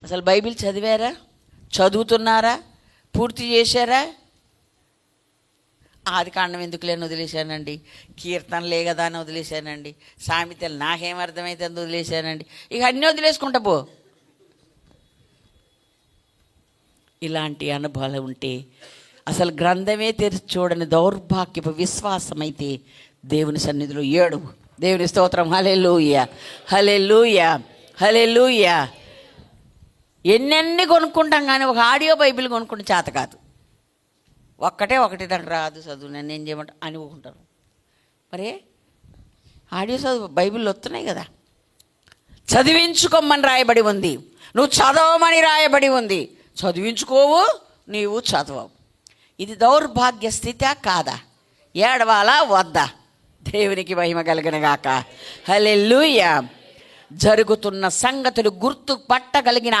అసలు బైబిల్ చదివారా? చదువుతున్నారా? పూర్తి చేశారా? ఆది కాండం ఎందుకులేని వదిలేశానండి, కీర్తనలే కదా అని వదిలేశానండి, సామెతలు నాకేం అర్థమైతే అని వదిలేశానండి, ఇక అన్నీ వదిలేసుకుంటా పో. ఇలాంటి అనుభవాలు ఉంటే అసలు గ్రంథమే తెరిచి చూడని దౌర్భాగ్యపు విశ్వాసమైతే దేవుని సన్నిధిలో ఏడు. దేవుని స్తోత్రం. హల్లెలూయా, హల్లెలూయా, హల్లెలూయా. ఎన్నెన్ని కొనుక్కుంటాం కానీ ఒక ఆడియో బైబిల్ కొనుక్కుంటే చేత కాదు. ఒకటి నాకు రాదు చదువు, నన్ను ఏం చేయమంట అని ఊకుంటారు. మరి ఆడియో చదువు బైబిల్లో వస్తున్నాయి కదా. చదివించుకోమని రాయబడి ఉంది, నువ్వు చదవమని రాయబడి ఉంది. చదివించుకోవు, నీవు చదవవు. ఇది దౌర్భాగ్య స్థితి కాదా? ఏడవాలా వద్దా? దేవునికి మహిమ కలుగునుగాక. హల్లెలూయా. జరుగుతున్న సంగతులు గుర్తు పట్టగలిగిన